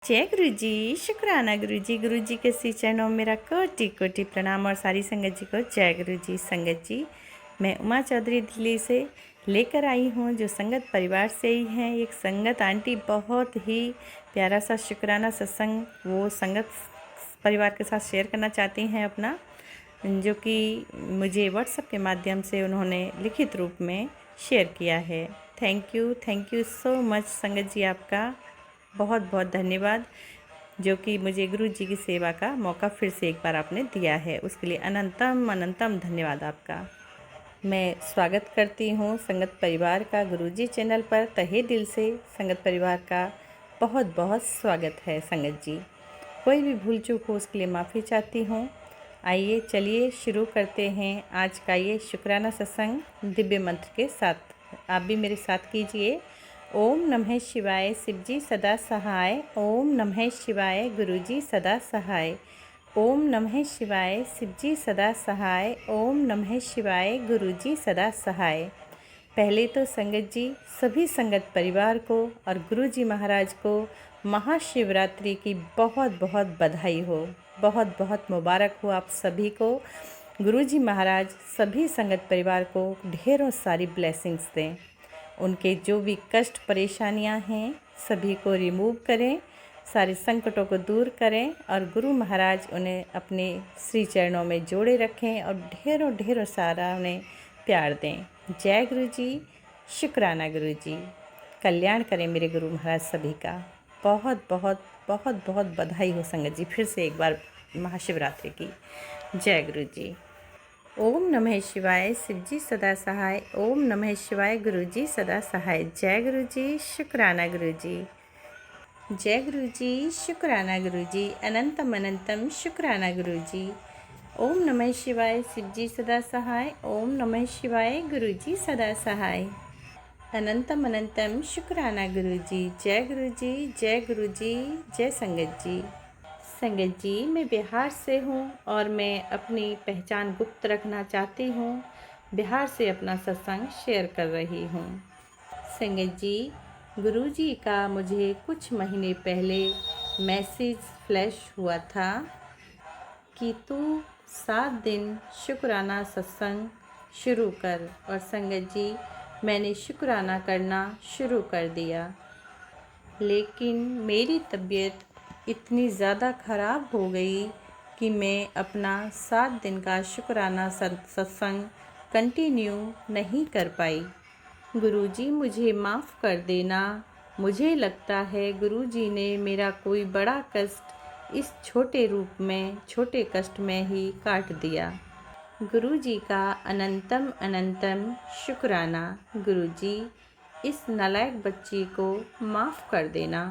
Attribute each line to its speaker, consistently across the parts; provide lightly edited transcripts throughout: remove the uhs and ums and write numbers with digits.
Speaker 1: जय गुरु जी, शुक्राना गुरु जी के श्री चरणों में मेरा कोटि कोटि प्रणाम और सारी संगत जी को जय गुरु जी। संगत जी, मैं उमा चौधरी दिल्ली से लेकर आई हूँ, जो संगत परिवार से ही हैं। एक संगत आंटी बहुत ही प्यारा सा शुक्राना सत्संग वो संगत परिवार के साथ शेयर करना चाहती हैं अपना, जो कि मुझे व्हाट्सएप के माध्यम से उन्होंने लिखित रूप में शेयर किया है। थैंक यू सो मच संगत जी, आपका बहुत बहुत धन्यवाद, जो कि मुझे गुरु जी की सेवा का मौका फिर से एक बार आपने दिया है। उसके लिए अनंतम अनंतम धन्यवाद आपका। मैं स्वागत करती हूँ संगत परिवार का गुरु जी चैनल पर। तहे दिल से संगत परिवार का बहुत बहुत स्वागत है। संगत जी, कोई भी भूल चूक हो उसके लिए माफ़ी चाहती हूँ। आइए चलिए शुरू करते हैं आज का ये शुक्राना सत्संग दिव्य मंत्र के साथ। आप भी मेरे साथ कीजिए। ओम नमः शिवाय, शिवजी सदा सहाय। ओम नमः शिवाय, गुरुजी सदा सहाय। ओम नमः शिवाय, शिवजी सदा सहाय। ओम नमः शिवाय, गुरुजी सदा सहाय। पहले तो संगत जी, सभी संगत परिवार को और गुरुजी महाराज को महाशिवरात्रि की बहुत बहुत बधाई हो, बहुत बहुत मुबारक हो आप सभी को। गुरुजी महाराज सभी संगत परिवार को ढेरों सारी ब्लेसिंग्स दें। उनके जो भी कष्ट परेशानियां हैं सभी को रिमूव करें, सारे संकटों को दूर करें और गुरु महाराज उन्हें अपने श्री चरणों में जोड़े रखें और ढेरों ढेरों सारा उन्हें प्यार दें। जय गुरु जी, शुक्राना गुरु जी। कल्याण करें मेरे गुरु महाराज सभी का। बहुत बहुत बहुत बहुत बधाई हो संगत जी, फिर से एक बार महाशिवरात्रि की। जय गुरु जी। ओम नमः शिवाय, शिवजी सदा सहाय। ओम नमः शिवाय, गुरुजी सदा सहाय। जय गुरु जी, शुक्राना गुरु जी। जय गुरु जी, शुक्राना गुरु जी। अनंतम अनंतम शुक्राना गुरु जी। ओम नमः शिवाय, शिवजी सदा सहाय। ओम नमः शिवाय, गुरुजी सदा सहाय। अनंतम अनंतम शुक्राना गुरु जी। जय गुरु जी, जय गुरु जी, जय संगत जी। संगत जी, मैं बिहार से हूँ और मैं अपनी पहचान गुप्त रखना चाहती हूँ। बिहार से अपना सत्संग शेयर कर रही हूँ। संगत जी, गुरुजी का मुझे कुछ महीने पहले मैसेज फ्लैश हुआ था कि तू 7 दिन शुक्राना सत्संग शुरू कर। और संगत जी, मैंने शुक्राना करना शुरू कर दिया, लेकिन मेरी तबीयत इतनी ज़्यादा ख़राब हो गई कि मैं अपना 7 दिन का शुक्राना सत्संग कंटिन्यू नहीं कर पाई। गुरुजी मुझे माफ़ कर देना। मुझे लगता है गुरुजी ने मेरा कोई बड़ा कष्ट इस छोटे रूप में, छोटे कष्ट में ही काट दिया। गुरुजी का अनंतम अनंतम शुक्राना। गुरुजी, इस नालायक बच्ची को माफ़ कर देना।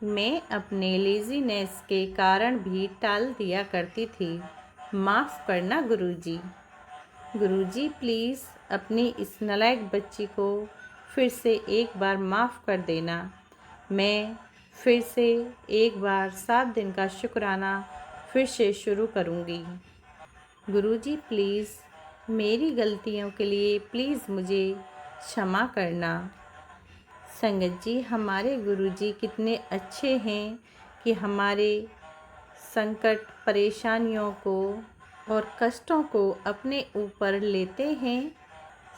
Speaker 1: मैं अपने लेज़ीनेस के कारण भी टाल दिया करती थी। माफ़ करना गुरुजी। गुरुजी प्लीज़ अपनी इस नालायक बच्ची को फिर से एक बार माफ़ कर देना। मैं फिर से एक बार 7 दिन का शुक्राना फिर से शुरू करूँगी। गुरुजी प्लीज़ मेरी गलतियों के लिए प्लीज़ मुझे क्षमा करना। संगत जी, हमारे गुरुजी कितने अच्छे हैं कि हमारे संकट परेशानियों को और कष्टों को अपने ऊपर लेते हैं।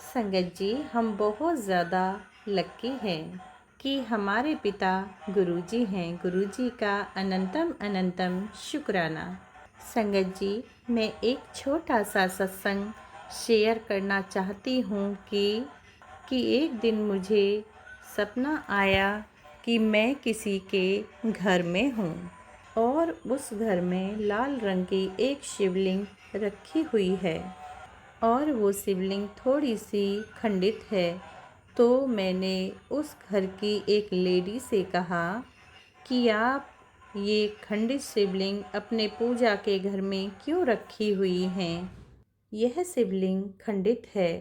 Speaker 1: संगत जी, हम बहुत ज़्यादा लकी हैं कि हमारे पिता गुरुजी हैं। गुरुजी का अनंतम अनंतम शुक्राना। संगत जी, मैं एक छोटा सा सत्संग शेयर करना चाहती हूँ कि एक दिन मुझे सपना आया कि मैं किसी के घर में हूँ और उस घर में लाल रंग की एक शिवलिंग रखी हुई है और वो शिवलिंग थोड़ी सी खंडित है। तो मैंने उस घर की एक लेडी से कहा कि आप ये खंडित शिवलिंग अपने पूजा के घर में क्यों रखी हुई हैं? यह शिवलिंग खंडित है।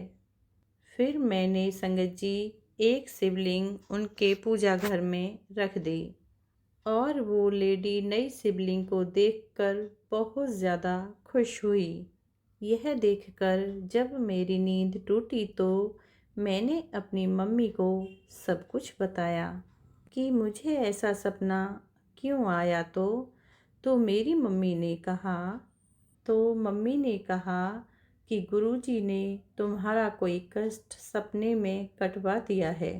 Speaker 1: फिर मैंने संगत जी एक शिवलिंग उनके पूजा घर में रख दी और वो लेडी नई शिवलिंग को देखकर बहुत ज़्यादा खुश हुई। यह देखकर जब मेरी नींद टूटी तो मैंने अपनी मम्मी को सब कुछ बताया कि मुझे ऐसा सपना क्यों आया तो मम्मी ने कहा कि गुरुजी ने तुम्हारा कोई कष्ट सपने में कटवा दिया है।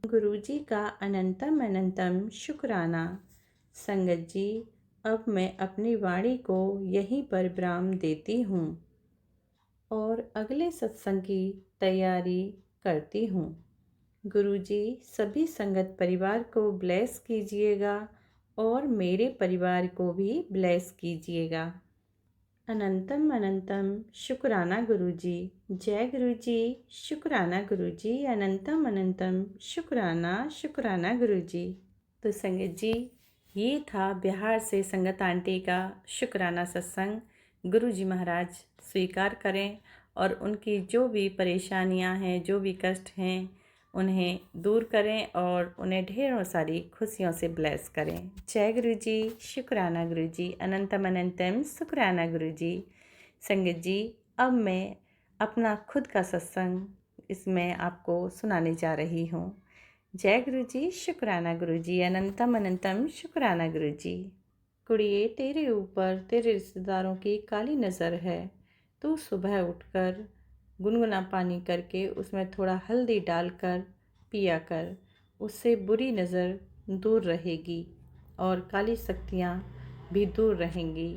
Speaker 1: गुरुजी का अनंतम अनंतम शुक्राना। संगत जी, अब मैं अपनी वाणी को यहीं पर विराम देती हूँ और अगले सत्संग की तैयारी करती हूँ। गुरुजी सभी संगत परिवार को ब्लेस कीजिएगा और मेरे परिवार को भी ब्लेस कीजिएगा। अनंतम अनंतम शुक्राना गुरुजी। जय गुरुजी। शुक्राना गुरुजी। अनंतम अनंतम शुक्राना शुक्राना गुरुजी। तो संगत जी, ये था बिहार से संगत आंटी का शुक्राना सत्संग। गुरुजी महाराज स्वीकार करें और उनकी जो भी परेशानियां हैं, जो भी कष्ट हैं, उन्हें दूर करें और उन्हें ढेरों सारी खुशियों से ब्लेस करें। जय गुरुजी। शुक्राना गुरुजी। अनंतम अनंतम शुक्राना गुरुजी। संगत जी, अब मैं अपना खुद का सत्संग इसमें आपको सुनाने जा रही हूँ। जय गुरुजी। शुक्राना गुरुजी। अनंतम अनंतम शुक्राना गुरुजी। कुड़िए, तेरे ऊपर तेरे रिश्तेदारों की काली नज़र है। तू सुबह उठकर गुनगुना पानी करके उसमें थोड़ा हल्दी डालकर पिया कर, उससे बुरी नज़र दूर रहेगी और काली शक्तियाँ भी दूर रहेंगी।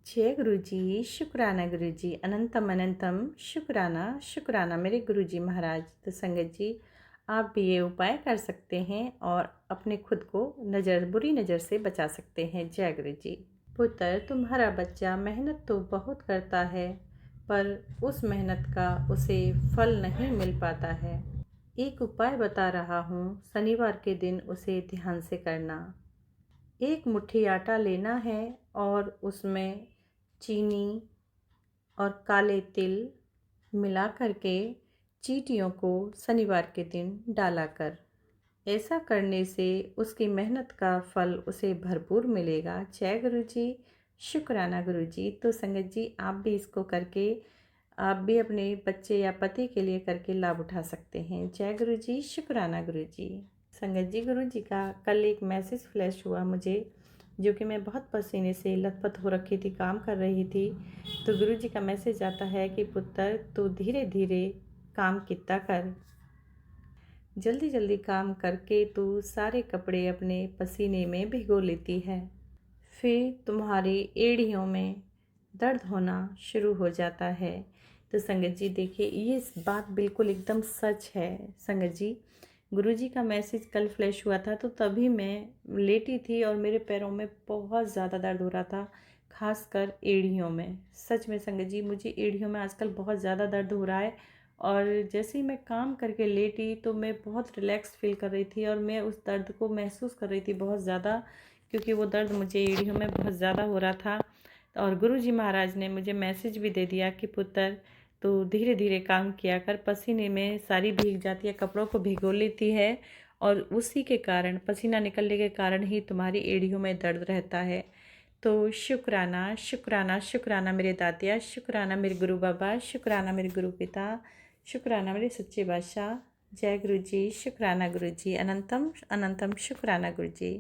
Speaker 1: जय गुरुजी। शुक्राना गुरुजी। अनंतम अनंतम शुक्राना शुक्राना मेरे गुरुजी महाराज। तो संगत जी, आप भी ये उपाय कर सकते हैं और अपने खुद को बुरी नज़र से बचा सकते हैं। जय गुरुजी। पुत्र, तुम्हारा बच्चा मेहनत तो बहुत करता है, पर उस मेहनत का उसे फल नहीं मिल पाता है। एक उपाय बता रहा हूँ, शनिवार के दिन उसे ध्यान से करना। एक मुट्ठी आटा लेना है और उसमें चीनी और काले तिल मिला करके चींटियों को शनिवार के दिन डाला कर। ऐसा करने से उसकी मेहनत का फल उसे भरपूर मिलेगा। जय गुरुजी। शुक्राना गुरुजी। तो संगत जी, आप भी इसको करके आप भी अपने बच्चे या पति के लिए करके लाभ उठा सकते हैं। जय गुरुजी। शुक्राना गुरुजी। संगत जी, गुरुजी का कल एक मैसेज फ्लैश हुआ मुझे, जो कि मैं बहुत पसीने से लथपथ हो रखी थी, काम कर रही थी। तो गुरुजी का मैसेज आता है कि पुत्र, तू धीरे धीरे काम कितना कर, जल्दी जल्दी काम करके तू सारे कपड़े अपने पसीने में भिगो लेती है, फिर तुम्हारी एड़ियों में दर्द होना शुरू हो जाता है। तो संगत जी देखिए, ये बात बिल्कुल एकदम सच है। संगत जी, गुरुजी का मैसेज कल फ्लैश हुआ था, तो तभी मैं लेटी थी और मेरे पैरों में बहुत ज़्यादा दर्द हो रहा था, खासकर एड़ियों में। सच में संगत जी, मुझे एड़ियों में आजकल बहुत ज़्यादा दर्द हो रहा है और जैसे ही मैं काम करके लेटी तो मैं बहुत रिलैक्स फील कर रही थी और मैं उस दर्द को महसूस कर रही थी बहुत ज़्यादा, क्योंकि वो दर्द मुझे एड़ियों में बहुत ज़्यादा हो रहा था। और गुरुजी महाराज ने मुझे मैसेज भी दे दिया कि पुत्र, तो धीरे धीरे काम किया कर, पसीने में सारी भीग जाती है, कपड़ों को भिगो लेती है और उसी के कारण, पसीना निकलने के कारण ही तुम्हारी एड़ियों में दर्द रहता है। तो शुक्राना शुक्राना शुक्राना मेरे दातिया, शुक्राना मेरे गुरु बाबा, शुक्राना मेरे गुरु पिता, शुक्राना मेरे सच्चे बादशाह। जय गुरुजी। शुक्राना गुरुजी। अनंतम अनंतम शुक्राना गुरुजी।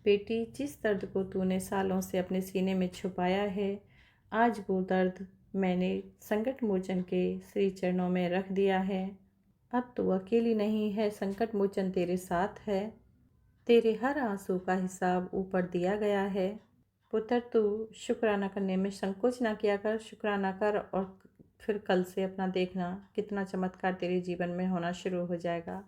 Speaker 1: बेटी, जिस दर्द को तूने सालों से अपने सीने में छुपाया है, आज वो दर्द मैंने संकट मोचन के श्री चरणों में रख दिया है। अब तू अकेली नहीं है, संकट मोचन तेरे साथ है। तेरे हर आंसू का हिसाब ऊपर दिया गया है। पुत्र, तू शुक्राना करने में संकोच ना किया कर, शुक्राना कर और फिर कल से अपना देखना कितना चमत्कार तेरे जीवन में होना शुरू हो जाएगा।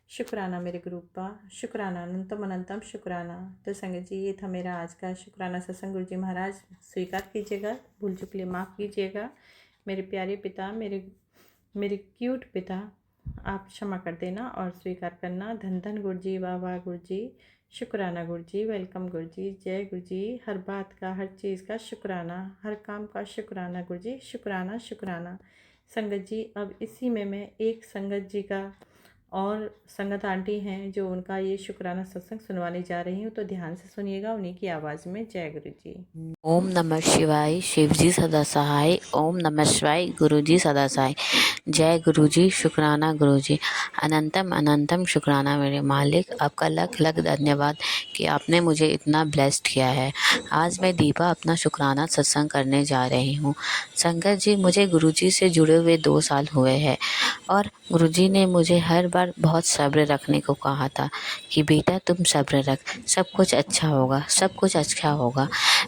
Speaker 1: शुक्राना मेरे गुरुपा। शुक्राना अनंतम अनंतम शुक्राना। तो संगत जी, ये था मेरा आज का शुक्राना सत्संग। गुरुजी महाराज स्वीकार कीजिएगा, भूल चूक लिए माफ़ कीजिएगा। मेरे प्यारे पिता, मेरे क्यूट पिता, आप क्षमा कर देना और स्वीकार करना। धन धन गुरुजी, वाह वाह गुरुजी, शुक्राना गुरुजी, वेलकम गुरुजी। जय गुरुजी। हर बात का, हर चीज़ का शुक्राना, हर काम का शुक्राना गुरुजी, शुक्राना शुक्राना। संगत जी, अब इसी में मैं एक संगत जी का और संगत आंटी हैं जो उनका ये शुक्राना सत्संग सुनवाने जा रही हूँ, तो ध्यान से सुनिएगा उन्हीं की आवाज़ में। जय गुरु जी।
Speaker 2: ओम नमः शिवाय, शिवजी सदा सहाय। ओम नमः शिवाय, गुरुजी सदा सहाय। जय गुरुजी, शुक्राना गुरुजी, अनंतम अनंतम शुक्राना मेरे मालिक। आपका लख लख धन्यवाद कि आपने मुझे इतना ब्लेस्ड किया है। आज मैं दीपा अपना शुक्राना सत्संग करने जा रही हूँ। संगत जी, मुझे गुरुजी से जुड़े हुए 2 साल हुए हैं और गुरुजी ने मुझे हर बार बहुत सब्र रखने को कहा था कि बेटा तुम सब्र रख, सब कुछ अच्छा होगा, सब कुछ अच्छा होगा।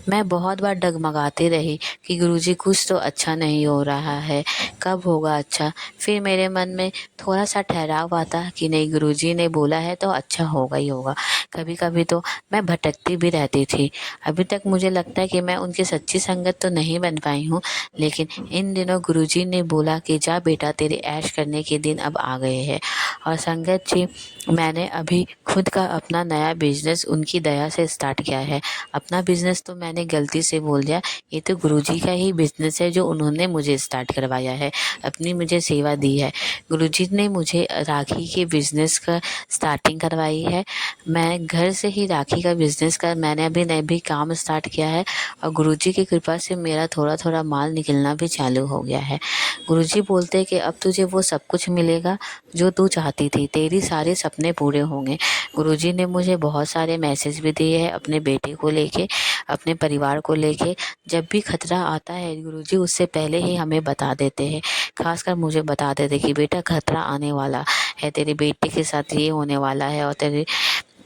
Speaker 2: मैं बहुत बार डगमगाती रही कि गुरुजी कुछ तो अच्छा नहीं हो रहा है, कब होगा अच्छा। फिर मेरे मन में थोड़ा सा ठहराव आता कि नहीं, गुरुजी ने बोला है तो अच्छा होगा ही होगा। कभी कभी तो मैं भटकती भी रहती थी। अभी तक मुझे लगता है कि मैं उनकी सच्ची संगत तो नहीं बन पाई हूँ, लेकिन इन दिनों गुरुजी ने बोला कि जा बेटा, तेरे ऐश करने के दिन अब आ गए हैं। और संगत जी, मैंने अभी खुद का अपना नया बिजनेस उनकी दया से स्टार्ट किया है। अपना बिजनेस तो मैंने गलती से बोल दिया, ये तो गुरुजी का ही बिजनेस है जो उन्होंने मुझे स्टार्ट करवाया है, अपनी मुझे सेवा दी है। गुरुजी ने मुझे राखी के बिजनेस का स्टार्टिंग करवाई है। मैं घर से ही राखी का बिजनेस का मैंने अभी काम स्टार्ट किया है और गुरुजी की कृपा से मेरा थोड़ा थोड़ा माल निकलना भी चालू हो गया है। गुरुजी बोलते हैं कि अब तुझे वो सब कुछ मिलेगा जो तू चाहती थी, तेरी सारे सपने पूरे होंगे। गुरुजी ने मुझे बहुत सारे मैसेज भी दिए हैं अपने बेटे को लेके, अपने परिवार को लेके। जब भी खतरा आता है गुरुजी उससे पहले ही हमें बता देते हैं। खासकर मुझे बता देते कि बेटा खतरा आने वाला है, तेरे बेटे के साथ ये होने वाला है और तेरे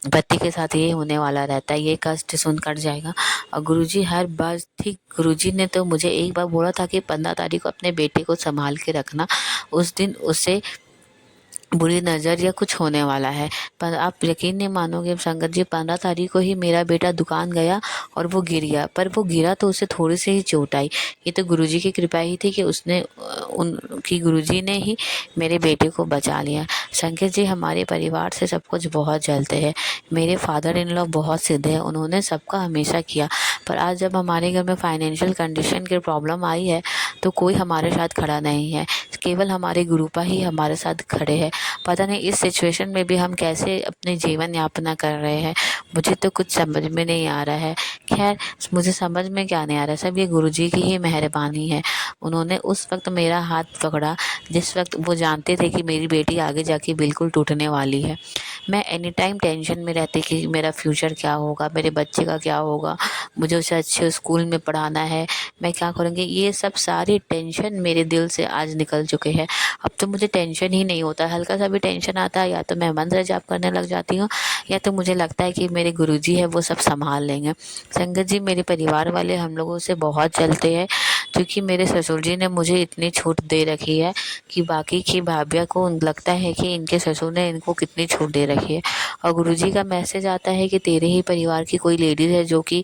Speaker 2: पति के साथ ये होने वाला रहता है, ये कष्ट सुन कट जाएगा। और गुरुजी हर बार ठीक, गुरुजी ने तो मुझे एक बार बोला था कि 15 तारीख को अपने बेटे को संभाल के रखना, उस दिन उसे बुरी नज़र या कुछ होने वाला है। पर आप यकीन नहीं मानोगे संगत जी, 15 तारीख को ही मेरा बेटा दुकान गया और वो गिर गया। पर वो गिरा तो उसे थोड़ी सी ही चोट आई। ये तो गुरुजी की कृपा ही थी कि उसने उनकी गुरुजी ने ही मेरे बेटे को बचा लिया। संगत जी, हमारे परिवार से सब कुछ बहुत जलते हैं। मेरे फादर इन लॉ बहुत सीधे हैं, उन्होंने सबका हमेशा किया। पर आज जब हमारे घर में फाइनेंशियल कंडीशन की प्रॉब्लम आई है तो कोई हमारे साथ खड़ा नहीं है, केवल हमारे गुरुपा ही हमारे साथ खड़े हैं। पता नहीं इस सिचुएशन में भी हम कैसे अपने जीवन यापना कर रहे हैं, मुझे तो कुछ समझ में नहीं आ रहा है। खैर, मुझे समझ में क्या नहीं आ रहा है, सब ये गुरुजी की ही मेहरबानी है। उन्होंने उस वक्त मेरा हाथ पकड़ा जिस वक्त वो जानते थे कि मेरी बेटी आगे जाके बिल्कुल टूटने वाली है। मैं एनी टाइम टेंशन में रहती कि मेरा फ्यूचर क्या होगा, मेरे बच्चे का क्या होगा, मुझे उसे अच्छे स्कूल में पढ़ाना है, मैं क्या करूँगी। ये सब सारी टेंशन मेरे दिल से आज निकल चुके हैं। अब तो मुझे टेंशन ही नहीं होता, हल्का सा भी टेंशन आता है या तो मैं मंत्र जाप करने लग जाती हूँ या तो मुझे लगता है कि मेरे गुरुजी है वो सब संभाल लेंगे। संगत जी, मेरे परिवार वाले हम लोगों से बहुत जलते हैं क्योंकि मेरे ससुर जी ने मुझे इतनी छूट दे रखी है कि बाकी की भाभियों को लगता है कि इनके ससुर ने इनको कितनी छूट दे रखी है। और गुरुजी का मैसेज आता है कि तेरे ही परिवार की कोई लेडीज़ है जो कि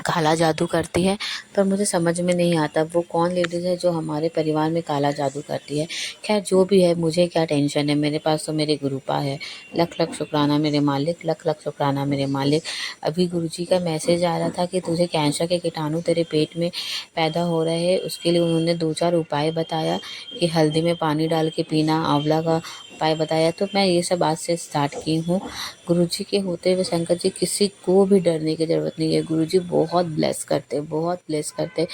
Speaker 2: काला जादू करती है, पर मुझे समझ में नहीं आता वो कौन लेडीज़ है जो हमारे परिवार में काला जादू करती है। खैर जो भी है, मुझे क्या टेंशन है, मेरे पास तो मेरे गुरुपा है। लख लख शुक्राना मेरे मालिक, लख लख शुक्राना मेरे मालिक। अभी गुरुजी का मैसेज आ रहा था कि तुझे कैंसर के कीटाणु तेरे पेट में पैदा हो रहे हैं, उसके लिए उन्होंने 2-4 उपाय बताया कि हल्दी में पानी डाल के पीना, आंवला का उपाय बताया, तो मैं ये सब आज से स्टार्ट की हूँ। गुरुजी के होते हुए संगत जी किसी को भी डरने की ज़रूरत नहीं है। गुरुजी बहुत ब्लेस करते, बहुत ब्लेस करते।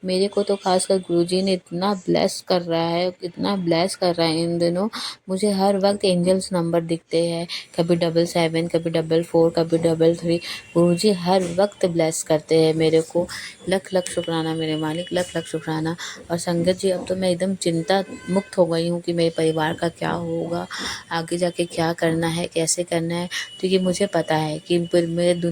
Speaker 2: मेरे को तो खासकर गुरुजी ने इतना ब्लेस कर रहा है, इतना ब्लेस कर रहा है इन दिनों। मुझे हर वक्त एंजल्स नंबर दिखते हैं, कभी 77, कभी 44, कभी 33। गुरुजी हर वक्त ब्लेस करते हैं मेरे को। लख लख शुक्राना मेरे मालिक, लख लख शुक्राना। और संगत जी, अब तो मैं एकदम चिंता मुक्त हो गई हूँ कि मेरे परिवार का क्या होगा, आगे जाके क्या करना है, कैसे करना है, क्योंकि मुझे पता है कि मेरे दुनिया